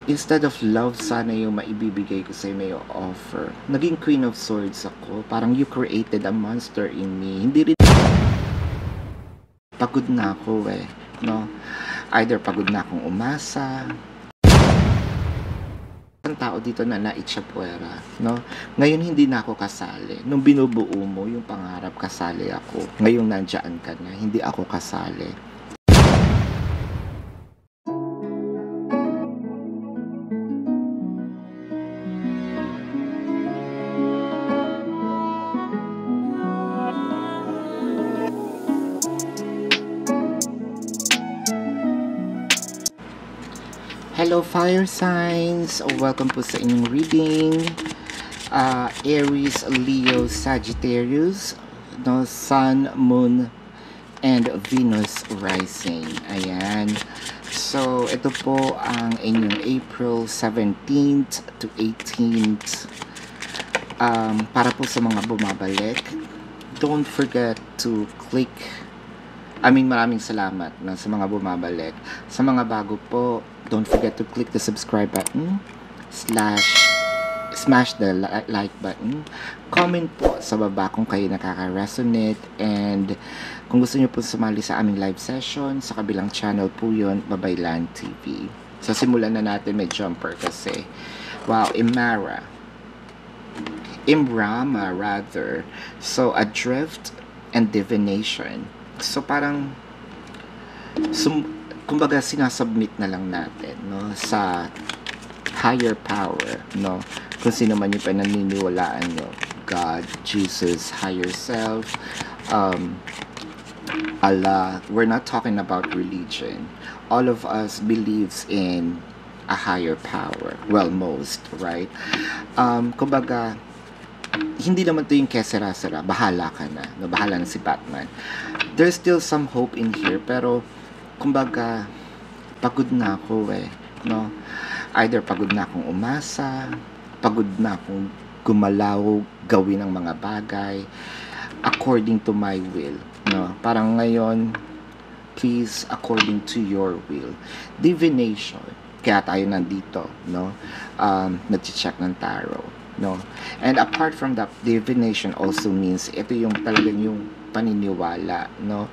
Instead of love, sana yung maibibigay ko sa'yo, may offer. Naging Queen of Swords ako. Parang you created a monster in me. Hindi rin pagod na ako eh, no? Either pagod na akong umasa, ang tao dito na naitsapuera, no? Ngayon hindi na ako kasali. Nung binubuo mo yung pangarap, kasali ako. Ngayon nandiyan ka na, hindi ako kasali. Hello fire signs! Welcome po sa inyong reading. Aries, Leo, Sagittarius, no, Sun, Moon, and Venus rising. Ayan. So, ito po ang inyong April 17th to 18th. Para po sa mga bumabalik, don't forget to click. Maraming salamat sa mga bumabalik. Sa mga bago po, don't forget to click the subscribe button, smash the like button, comment po sa baba kung kayo nakaka-resonate, and kung gusto nyo po sumali sa aming live session, sa kabilang channel po yun, Babaylan TV. So, simulan na natin, may jumper kasi. Wow, Imrama rather. So, adrift and divination. So, parang kumbaga sinasubmit na lang natin, no, sa higher power, no, kung sino man yung pananiniwalaan nyo, God, Jesus, higher self, Allah. We're not talking about religion. All of us believes in a higher power. Well, most, right? Kumbaga, hindi naman to yung kesera-sera, bahala ka na, no? Bahala na si Batman. There's still some hope in here, pero kumbaga, pagod na ako eh, no? Either pagod na akong umasa, pagod na akong gumalaw, gawin ang mga bagay according to my will, no? Parang ngayon, please, according to your will. Divination, kaya tayo nandito, no? Nag-check ng tarot, no? And apart from that, divination also means ito yung talagang yung paniniwala, no?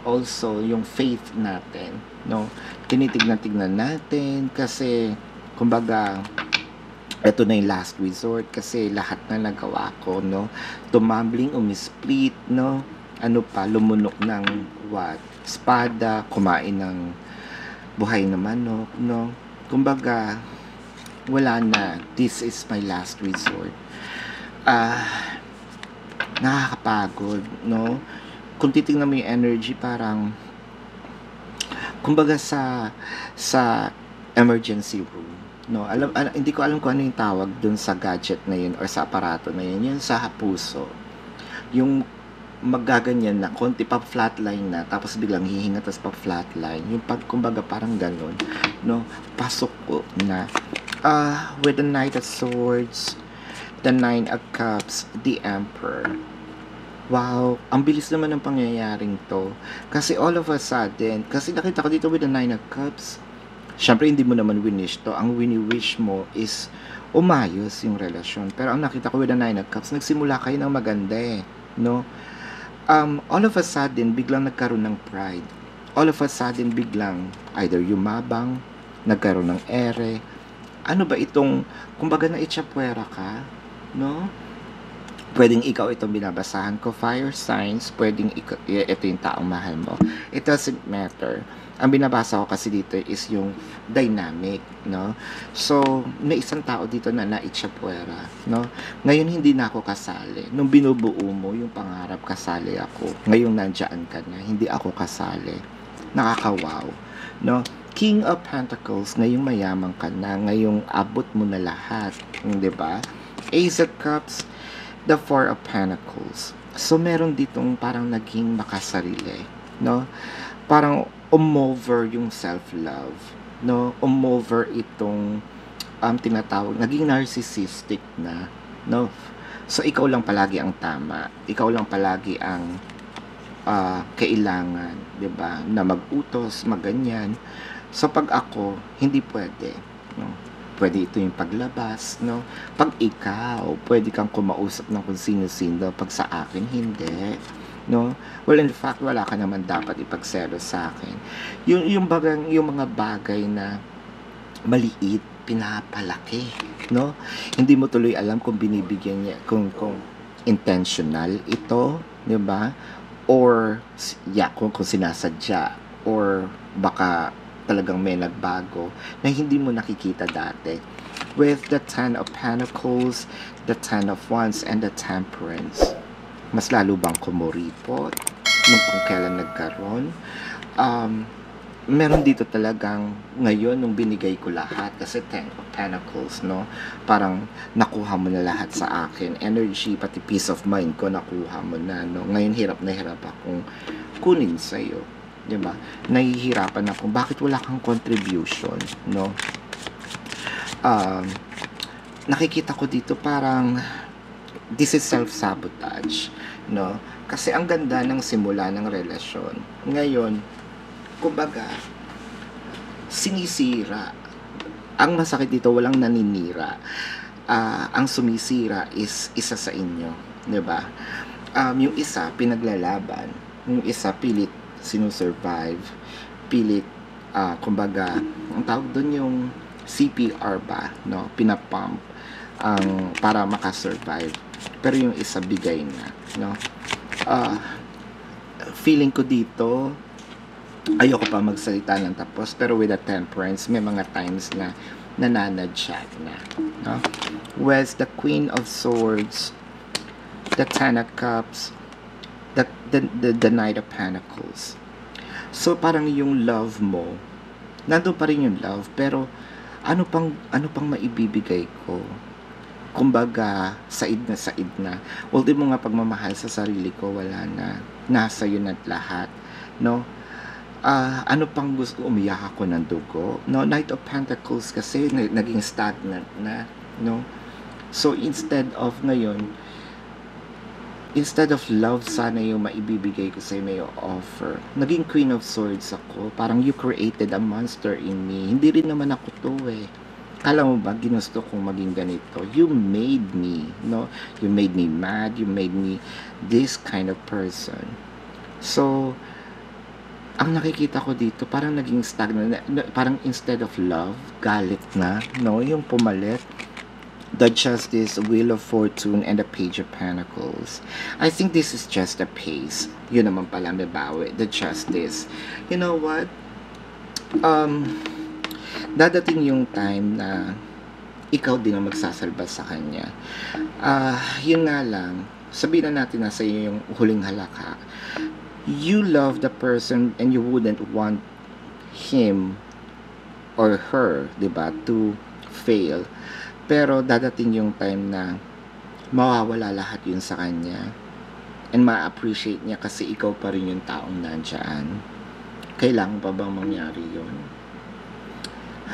Also yung faith natin, no? Tinitignan-tignan natin kasi kumbaga ito na yung last resort kasi lahat na nagawa ko, no? Tumambling, umisplit, no? Ano pa, lumunok ng espada, kumain ng buhay na manok, no? Kumbaga wala na. This is my last resort. Nakakapagod, no? Kung titingnan mo yung energy, parang kumbaga sa emergency room, no? Hindi ko alam kung ano yung tawag dun sa gadget na yun or sa aparato na yun. Yun sa puso. Yung maggaganyan na, konti pa flatline na, tapos biglang hihinga, tapos pa flatline. Yung kumbaga parang ganun, no? Pasok ko na. With the Knight of Swords, the Nine of Cups, the Emperor. Wow, ang bilis naman ng pangyayaring to. Kasi all of a sudden, kasi nakita ko dito with the Nine of Cups, syempre hindi mo naman winish to. Ang wini-wish mo is umayos yung relasyon. Pero ang nakita ko with the Nine of Cups, nagsimula kayo ng maganda eh, no? All of a sudden, biglang nagkaroon ng pride. All of a sudden, biglang either yumabang, nagkaroon ng ere. Ano ba itong, kumbaga na itsapuera ka, no? Pwedeng ikaw itong binabasahan ko, fire signs, pwedeng ito yung taong mahal mo. It doesn't matter. Ang binabasa ko kasi dito is yung dynamic, no? So, may isang tao dito na naitsapuera, no? Ngayon hindi na ako kasali. Nung binubuo mo yung pangarap, kasali ako. Ngayon nandiyan ka na, hindi ako kasali. Nakakawaw, no? King of Pentacles, ngayong mayaman ka na, ngayong abot mo na lahat, di ba? Ace of Cups, the Four of Pentacles. So, meron ditong parang naging makasarili, no? Parang umover yung self-love, no? Umover itong tinatawag, naging narcissistic na, no? So, ikaw lang palagi ang tama. Ikaw lang palagi ang kailangan, di ba? Na mag-utos, maganyan. So, pag ako, hindi pwede, no? Pwede ito yung paglabas, no? Pag ikaw, pwede kang kumausap ng kung sino-sino, pag sa akin, hindi, no? Well, in fact, wala ka naman dapat ipagselos sa akin. Yung mga bagay na maliit, pinapalaki, no? Hindi mo tuloy alam kung binibigyan niya, kung intentional ito, di ba? Or, kung sinasadya, or baka talagang may nagbago na hindi mo nakikita dati. With the 10 of Pentacles, the 10 of Wands, and the Temperance, mas lalo bang kumuripot nung kung kailan nagkaroon? Meron dito talagang ngayon nung binigay ko lahat, kasi 10 of Pentacles, no? Parang nakuha mo na lahat sa akin. Energy, pati peace of mind ko, nakuha mo na, no? Ngayon hirap na hirap akong kunin sa'yo. Diba? Nahihirapan ako. Bakit wala kang contribution, no? Nakikita ko dito parang this is self-sabotage, no? Kasi ang ganda ng simula ng relasyon. Ngayon, kumbaga, sinisira. Ang masakit dito, walang naninira. Ang sumisira is isa sa inyo, diba? Yung isa, pinaglalaban. Yung isa, pilit sinusurvive, pilit, kumbaga, ang tawag doon yung CPR ba, no? Pinapump para makasurvive. Pero yung isa bigay na, no? Feeling ko dito, ayoko pa magsalita ng tapos, pero with the Temperance, may mga times na nananadya na, no? With the Queen of Swords, the Ten of Cups, the Knight of Pentacles. So parang yung love mo, nandun pa rin yung love, pero ano pang maibibigay ko? Kumbaga, said na. Well, di mo nga pagmamahal sa sarili ko, wala na. Nasa yun at lahat, no? Ano pang gusto, umiyak ako ng dugo, no? Knight of Pentacles kasi naging stagnant na, no? So instead of love, sana yung maibibigay ko sa'yo, may offer. Naging Queen of Swords ako. Parang you created a monster in me. Hindi rin naman ako to eh. Kala mo ba, ginusto kong maging ganito? You made me, no? You made me mad. You made me this kind of person. So, ang nakikita ko dito, parang naging stagnant. Parang instead of love, galit na, no? Yung pumalit. The Justice, Wheel of Fortune, and the Page of Pentacles. I think this is just a pace. Yun naman pala, may bawi. The Justice. You know what? Dadating yung time na ikaw din ang magsasalba sa kanya. Yun nga lang, sabihin na natin na sa iyo yung huling halaka. You love the person and you wouldn't want him or her, diba, to fail. Pero dadating yung time na mawawala lahat yun sa kanya and ma-appreciate niya kasi ikaw pa rin yung taong nandyan. Kailangan pa bang mangyari yun?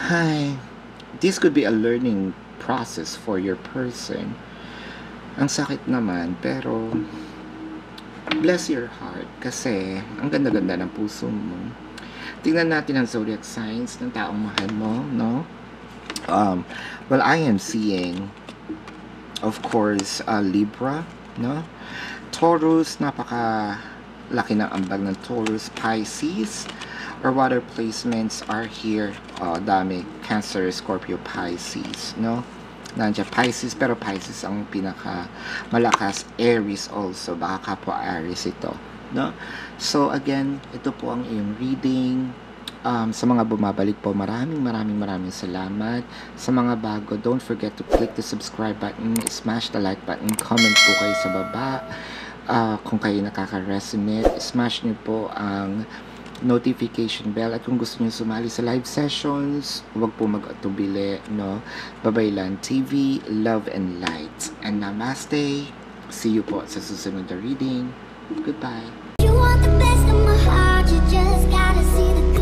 Hi, this could be a learning process for your person. Ang sakit naman, pero bless your heart kasi ang ganda-ganda ng puso mo. Tingnan natin ang zodiac signs ng taong mahal mo, no? Well, I am seeing, of course, Libra, no? Taurus, napaka-laki ng ambag ng Taurus. Pisces, or water placements are here. Dami. Cancer, Scorpio, Pisces, no? Nandiyan Pisces, pero Pisces ang pinaka-malakas. Aries also, baka kapwa Aries ito, no? So, again, ito po ang iyong reading. Sa mga bumabalik po, maraming salamat. Sa mga bago, don't forget to click the subscribe button, smash the like button, comment po kayo sa baba. Kung kayo nakaka-resonate, smash nyo po ang notification bell. At kung gusto nyo sumali sa live sessions, huwag po mag-atubili, no? Babaylan TV, love and light. And namaste. See you po sa susunod na reading. Goodbye. You want the best of my heart, you just gotta see the